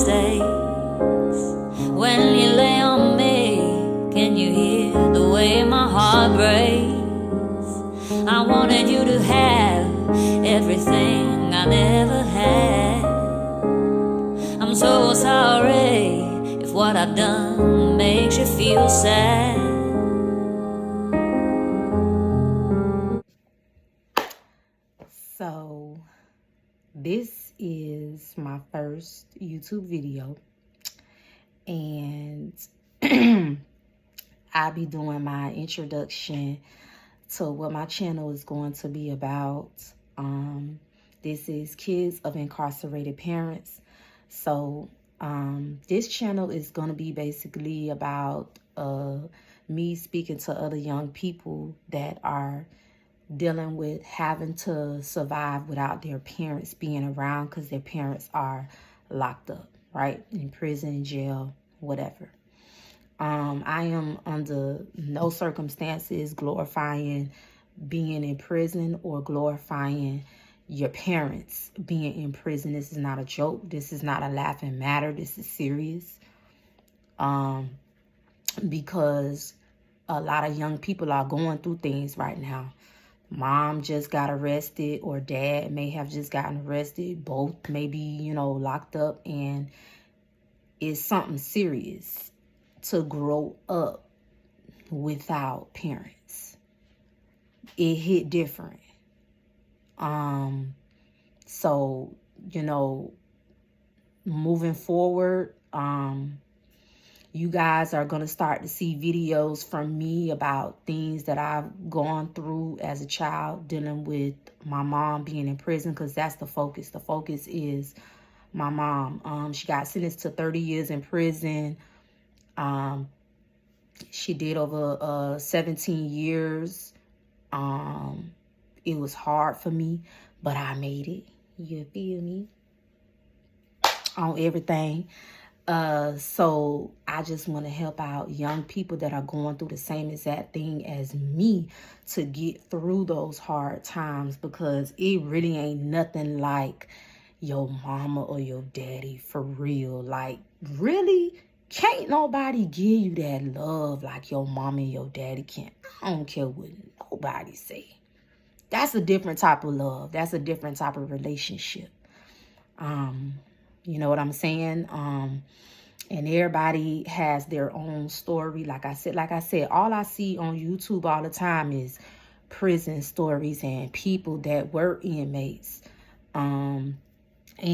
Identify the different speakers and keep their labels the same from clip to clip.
Speaker 1: mistakes. When you lay on me, can you hear the way my heart breaks? I wanted you to have everything I never had. I'm so sorry if what I've done makes you feel sad.
Speaker 2: So this is my first YouTube video, and I'll be doing my introduction to what my channel is going to be about. This is Kids of Incarcerated Parents. So this channel is going to be basically about me speaking to other young people that are dealing with having to survive without their parents being around because their parents are locked up, right? In prison, jail, whatever. I am under no circumstances glorifying being in prison or glorifying your parents being in prison. This is not a joke. This is not a laughing matter. This is serious. Because a lot of young people are going through things right now. Mom just got arrested, or dad may have just gotten arrested. Both may be, locked up, and it's something serious to grow up without parents. It hit different. So, moving forward, you guys are going to start to see videos from me about things that I've gone through as a child dealing with my mom being in prison, because that's the focus. The focus is my mom. She got sentenced to 30 years in prison. She did over 17 years. It was hard for me, but I made it. You feel me? On everything. So I just want to help out young people that are going through the same exact thing as me to get through those hard times, because it really ain't nothing like your mama or your daddy, for real. Like, really, can't nobody give you that love like your mama and your daddy can. I don't care what nobody say. That's a different type of love. That's a different type of relationship. You know what I'm saying? And everybody has their own story. Like I said, all I see on YouTube all the time is prison stories and people that were inmates in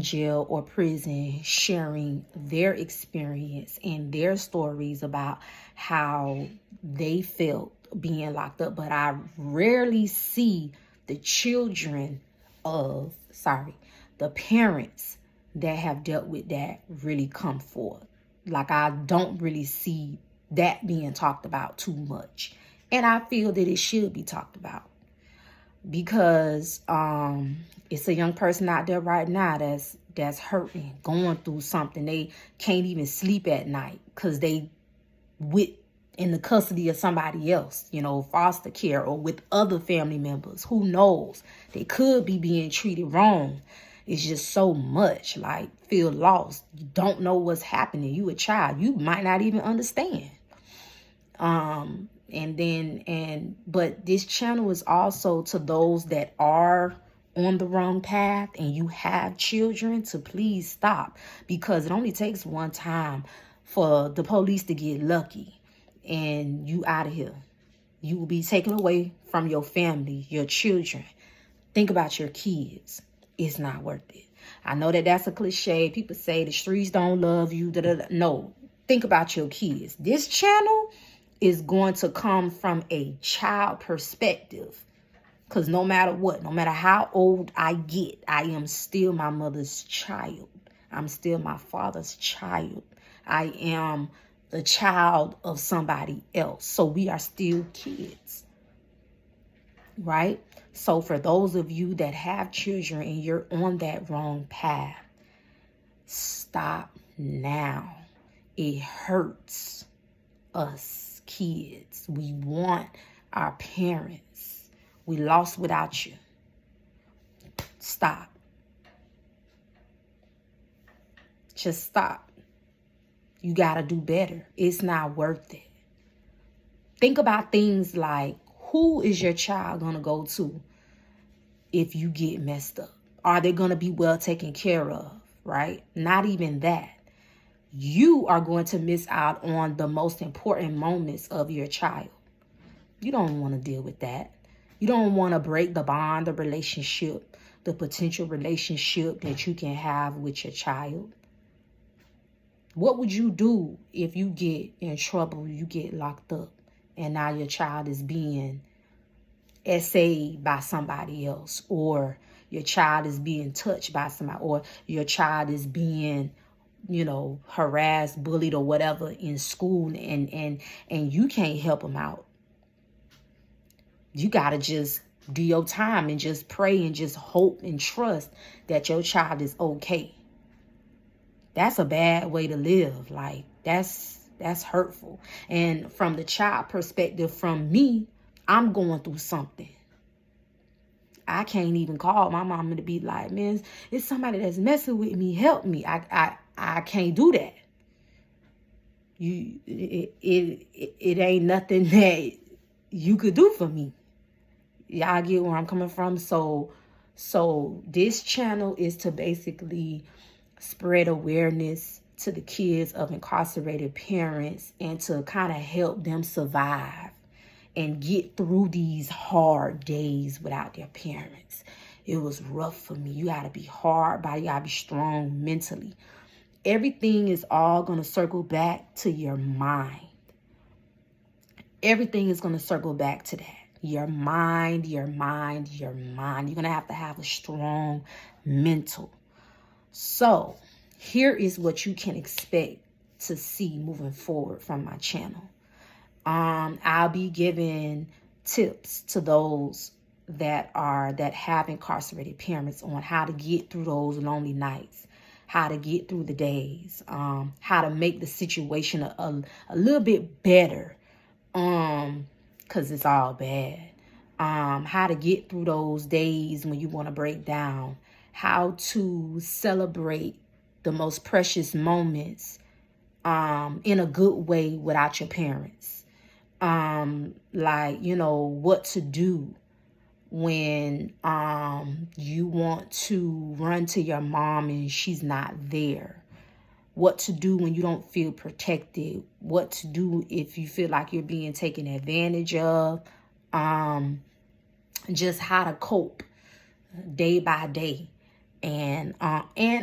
Speaker 2: jail or prison sharing their experience and their stories about how they felt being locked up. But I rarely see the the parents that have dealt with that really come forth. Like, I don't really see that being talked about too much. And I feel that it should be talked about, because it's a young person out there right now that's hurting, going through something. They can't even sleep at night because they in the custody of somebody else, foster care, or with other family members. Who knows? They could be being treated wrong. It's just so much, like, feel lost. You don't know what's happening. You a child. You might not even understand. But this channel is also to those that are on the wrong path and you have children, to please stop, because it only takes one time for the police to get lucky and you out of here. You will be taken away from your family, your children. Think about your kids. It's not worth it. I know that that's a cliche. People say the streets don't love you. No, think about your kids. This channel is going to come from a child perspective, because no matter what, no matter how old I get, I am still my mother's child. I'm still my father's child. I am the child of somebody else. So we are still kids, right? So for those of you that have children and you're on that wrong path, stop now. It hurts us kids. We want our parents. We lost without you. Stop. Just stop. You got to do better. It's not worth it. Think about things like, who is your child going to go to if you get messed up? Are they going to be well taken care of, right? Not even that. You are going to miss out on the most important moments of your child. You don't want to deal with that. You don't want to break the bond, the relationship, the potential relationship that you can have with your child. What would you do if you get in trouble, you get locked up, and now your child is being essayed by somebody else, or your child is being touched by somebody, or your child is being, harassed, bullied, or whatever in school, and you can't help them out? You got to just do your time and just pray and just hope and trust that your child is okay. That's a bad way to live. Like, that's hurtful. And from the child perspective, from me, I'm going through something. I can't even call my mama to be like, man, it's somebody that's messing with me. Help me. I can't do that. It ain't nothing that you could do for me. Y'all get where I'm coming from? So this channel is to basically spread awareness to the kids of incarcerated parents and to kind of help them survive and get through these hard days without their parents. It was rough for me. You got to be hard body. You got to be strong mentally. Everything is all going to circle back to your mind. Everything is going to circle back to that. Your mind, your mind, your mind. You're going to have a strong mental. So here is what you can expect to see moving forward from my channel. I'll be giving tips to those that have incarcerated parents on how to get through those lonely nights, how to get through the days, how to make the situation a little bit better, because it's all bad. How to get through those days when you want to break down, how to celebrate the most precious moments in a good way without your parents. What to do when you want to run to your mom and she's not there. What to do when you don't feel protected. What to do if you feel like you're being taken advantage of. Just how to cope day by day. And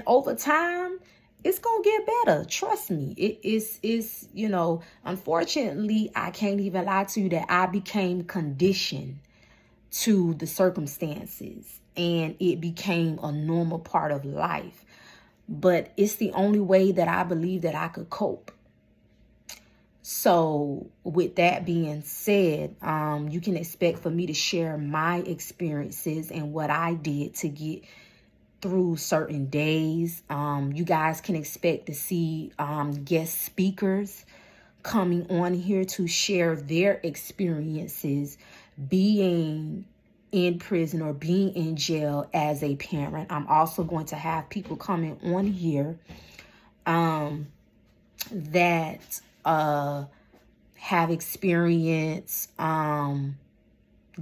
Speaker 2: over time, it's going to get better. Trust me. It's unfortunately, I can't even lie to you that I became conditioned to the circumstances and it became a normal part of life. But it's the only way that I believe that I could cope. So with that being said, you can expect for me to share my experiences and what I did to get through certain days. You guys can expect to see guest speakers coming on here to share their experiences being in prison or being in jail as a parent. I'm also going to have people coming on here that have experience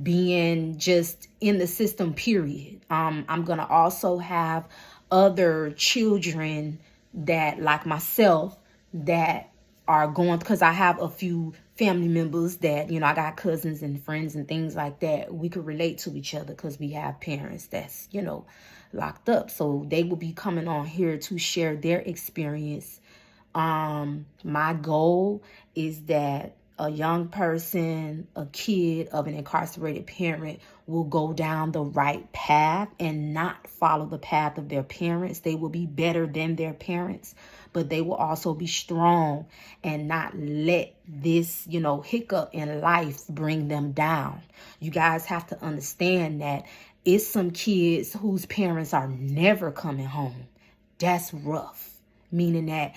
Speaker 2: being just in the system, period. I'm going to also have other children that, like myself, that are going, because I have a few family members that, I got cousins and friends and things like that. We could relate to each other because we have parents that's, locked up. So they will be coming on here to share their experience. My goal is that a young person, a kid of an incarcerated parent will go down the right path and not follow the path of their parents. They will be better than their parents, but they will also be strong and not let this, hiccup in life bring them down. You guys have to understand that it's some kids whose parents are never coming home. That's rough, meaning that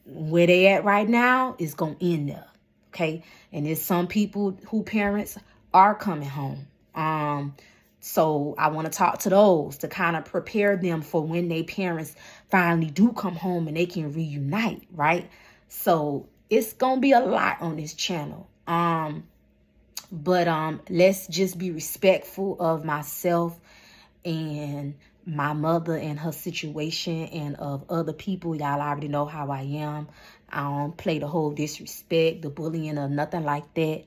Speaker 2: where they at right now is going to end up. Okay. And there's some people who parents are coming home. So I want to talk to those to kind of prepare them for when their parents finally do come home and they can reunite, right? So it's gonna be a lot on this channel. But let's just be respectful of myself and my mother and her situation and of other people. Y'all already know how I am. I don't play the whole disrespect, the bullying, or nothing like that.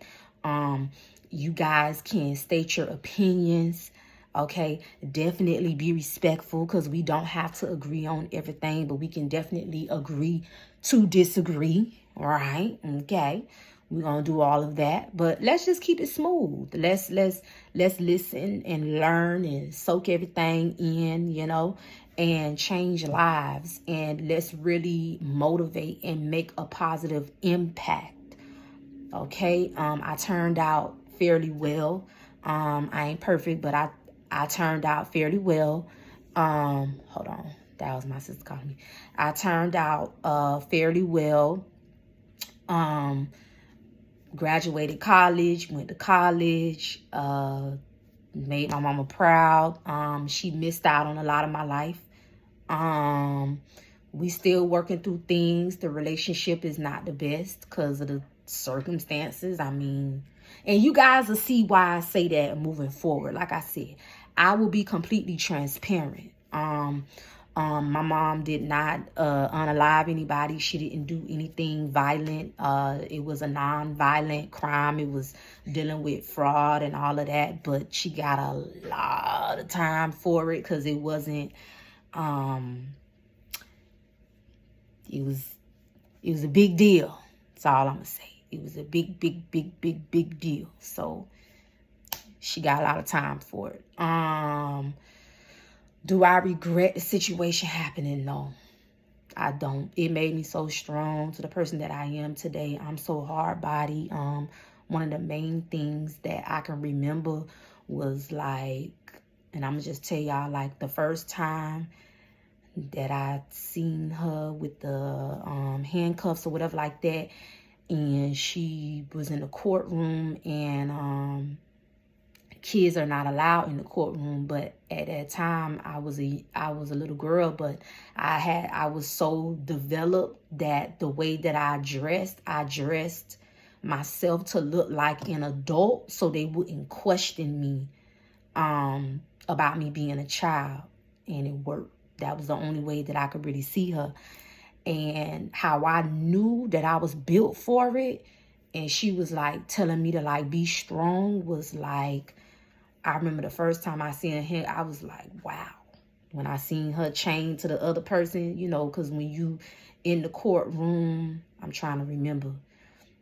Speaker 2: You guys can state your opinions. Okay, definitely be respectful, because we don't have to agree on everything, but we can definitely agree to disagree. Right? Okay. We're gonna do all of that, but let's just keep it smooth. Let's listen and learn and soak everything in, you know, and change lives. And let's really motivate and make a positive impact. Okay. I turned out fairly well. I ain't perfect, but I turned out fairly well. Hold on. That was my sister calling me. I turned out fairly well. Graduated college, went to college, made my mama proud. She missed out on a lot of my life. We still working through things. The relationship is not the best because of the circumstances. I mean, and you guys will see why I say that moving forward. Like I said, I will be completely transparent. My mom did not unalive anybody. She didn't do anything violent. It was a non-violent crime. It was dealing with fraud and all of that. But she got a lot of time for it because it wasn't. It was a big deal. That's all I'm gonna say. It was a big deal. So she got a lot of time for it. Do I regret the situation happening? No, I don't. It made me so strong to the person that I am today. I'm so hard-bodied. One of the main things that I can remember was like, and I'm gonna just tell y'all, like the first time that I seen her with the handcuffs or whatever like that, and she was in the courtroom, and kids are not allowed in the courtroom. But at that time I was a little girl, but I was so developed that the way that I dressed myself to look like an adult, so they wouldn't question me about me being a child. And it worked. That was the only way that I could really see her. And how I knew that I was built for it, and she was like telling me to like be strong, was like, I remember the first time I seen her, I was like, wow. When I seen her chained to the other person, you know, because when you in the courtroom, I'm trying to remember.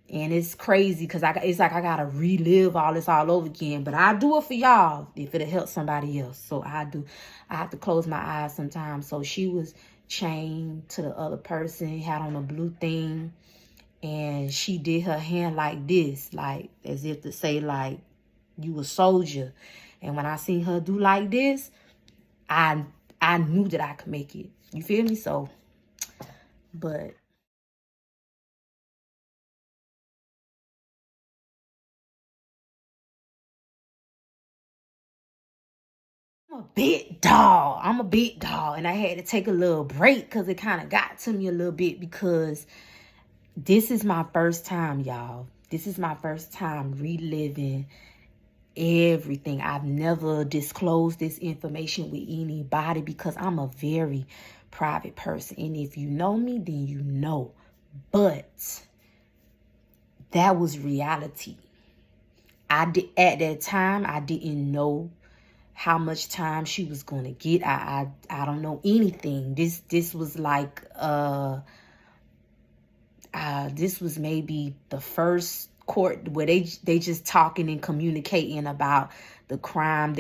Speaker 2: And it's crazy because it's like I got to relive all this all over again. But I do it for y'all if it'll help somebody else. So I have to close my eyes sometimes. So she was chained to the other person, had on a blue thing. And she did her hand like this, like as if to say like, you a soldier. And when I seen her do like this, I knew that I could make it. You feel me? So, but I'm a big dog. And I had to take a little break because it kind of got to me a little bit, because this is my first time, y'all. This is my first time reliving everything. I've never disclosed this information with anybody because I'm a very private person. And if you know me, then you know. But that was reality. At that time, I didn't know how much time she was going to get. I don't know anything. This was like this was maybe the first court where they just talking and communicating about the crime.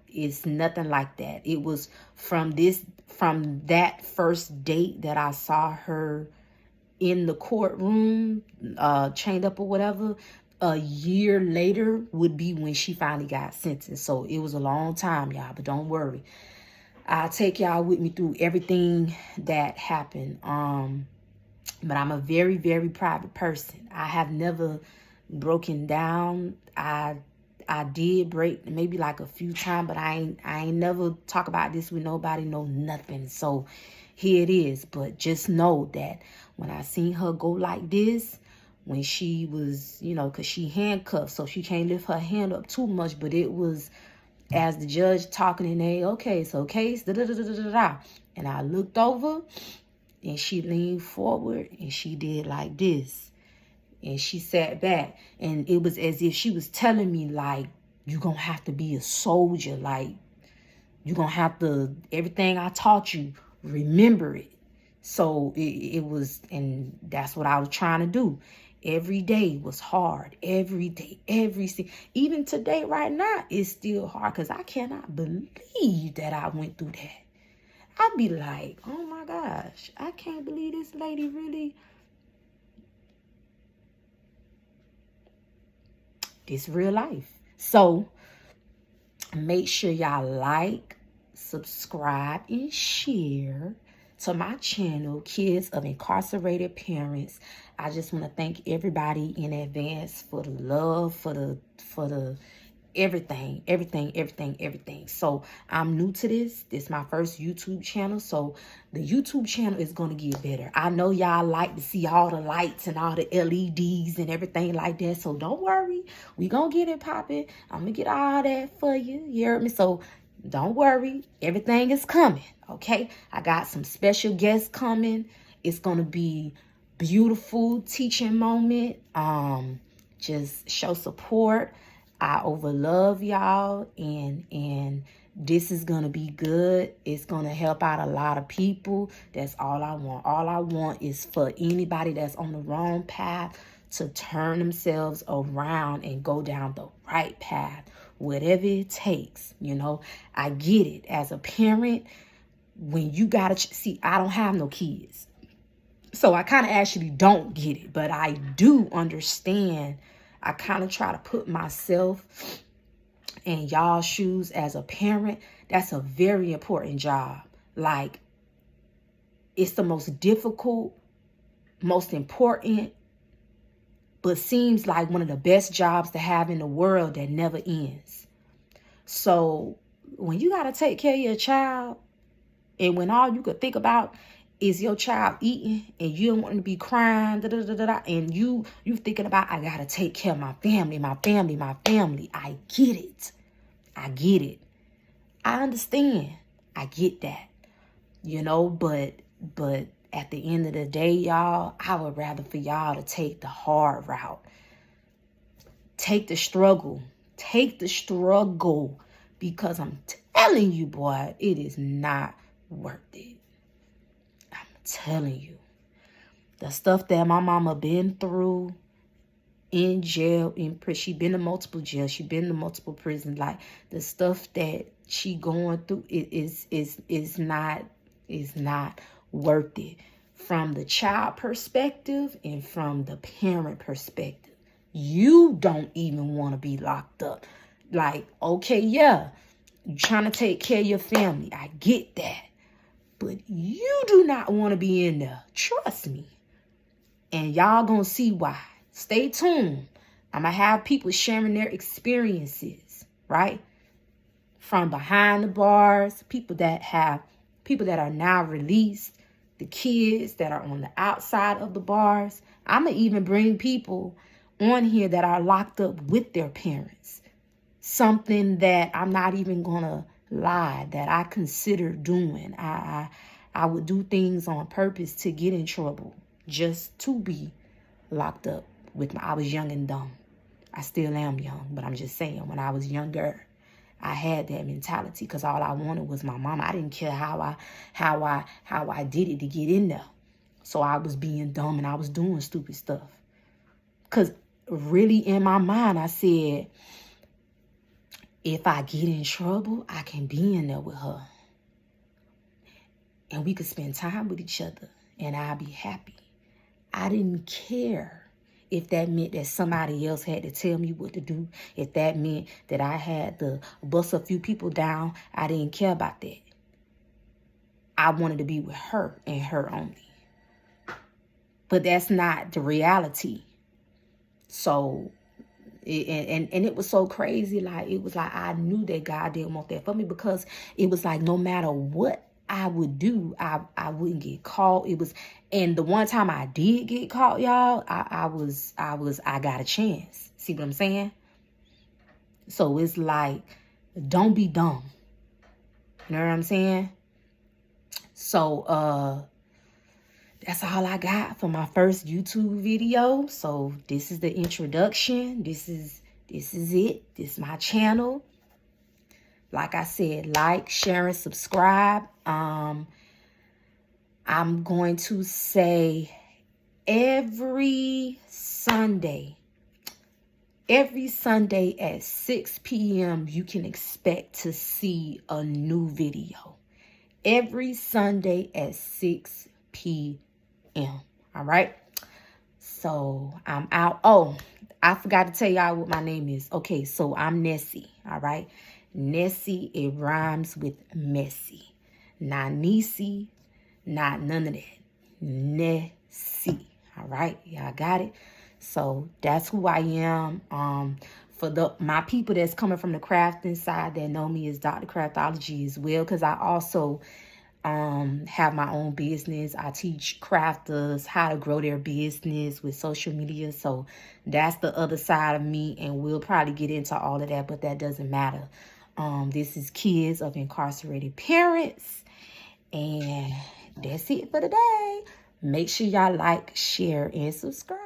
Speaker 2: It's nothing like that. It was from that first date that I saw her in the courtroom, chained up or whatever. A year later would be when she finally got sentenced. So it was a long time, y'all, but don't worry. I'll take y'all with me through everything that happened. But I'm a very, very private person. I have never broken down. I I did break maybe like a few times, but I ain't never talk about this with nobody, no nothing. So here it is. But just know that when I seen her go like this, when she was, you know, because she handcuffed, so she can't lift her hand up too much, but it was as the judge talking in there, okay, so case, da-da-da-da-da-da. And I looked over, and she leaned forward, and she did like this. And she sat back, and it was as if she was telling me, like, you're going to have to be a soldier. Like, you're going to have to, everything I taught you, remember it. So it was, and that's what I was trying to do. Every day was hard. Every day, even today, right now, it's still hard because I cannot believe that I went through that. I'd be like, oh my gosh, I can't believe this lady really. It's real life. So make sure y'all like, subscribe, and share to my channel, Kids of Incarcerated Parents. I just want to thank everybody in advance for the love, for the everything. So I'm new to this. This is my first YouTube channel. So the YouTube channel is going to get better. I know y'all like to see all the lights and all the LEDs and everything like that. So don't worry. We going to get it popping. I'm going to get all that for you. You heard me? So don't worry. Everything is coming. Okay. I got some special guests coming. It's going to be beautiful teaching moment. Just show support. I overlove y'all, and this is gonna be good. It's gonna help out a lot of people. That's all I want. All I want is for anybody that's on the wrong path to turn themselves around and go down the right path, whatever it takes. You know, I get it. As a parent, when you gotta see, I don't have no kids, so I kind of actually don't get it, but I do understand. I kind of try to put myself in y'all's shoes as a parent. That's a very important job. Like, it's the most difficult, most important, but seems like one of the best jobs to have in the world that never ends. So when you got to take care of your child, and when all you could think about is your child eating, and you don't want them to be crying, and you thinking about, I gotta take care of my family. I get it. I understand. I get that. You know, but at the end of the day, y'all, I would rather for y'all to take the hard route. Take the struggle. Because I'm telling you, boy, it is not worth it. Telling you, the stuff that my mama been through in jail, in prison, she been to multiple jails, she been to multiple prisons. Like, the stuff that she going through, it is not worth it from the child perspective and from the parent perspective. You don't even want to be locked up. Like, okay, yeah, you trying to take care of your family. I get that. But you do not want to be in there. Trust me. And y'all gonna see why. Stay tuned. I'm gonna have people sharing their experiences, right? From behind the bars, people that are now released, the kids that are on the outside of the bars. I'm gonna even bring people on here that are locked up with their parents. Something that I'm not even gonna lie, that I consider doing. I would do things on purpose to get in trouble, just to be locked up with I was young and dumb. I still am young, but I'm just saying, when I was younger, I had that mentality because all I wanted was my mama. I didn't care how I did it to get in there. So I was being dumb and I was doing stupid stuff. Because really in my mind, I said, if I get in trouble, I can be in there with her. And we could spend time with each other and I'll be happy. I didn't care if that meant that somebody else had to tell me what to do. If that meant that I had to bust a few people down, I didn't care about that. I wanted to be with her and her only. But that's not the reality. So And it was so crazy. Like, it was like I knew that God didn't want that for me, because it was like no matter what I would do, I wouldn't get caught. It was, and the one time I did get caught, y'all, I got a chance. See what I'm saying? So it's like, don't be dumb. You know what I'm saying? So that's all I got for my first YouTube video. So this is the introduction. This is it. This is my channel. Like I said, like, share, and subscribe. I'm going to say every Sunday at 6 p.m. you can expect to see a new video. Every Sunday at 6 p.m. All right. So I'm out. Oh, I forgot to tell y'all what my name is. Okay, so I'm Nessie. All right. Nessie, it rhymes with messy. Not Niecy, not none of that. Nessie. All right. Y'all got it. So that's who I am. For my people that's coming from the crafting side that know me as Dr. Craftology as well, because I also have my own business. I teach crafters how to grow their business with social media. So that's the other side of me, and we'll probably get into all of that, but that doesn't matter. This is kids of incarcerated parents, and that's it for today. Make sure y'all like, share, and subscribe.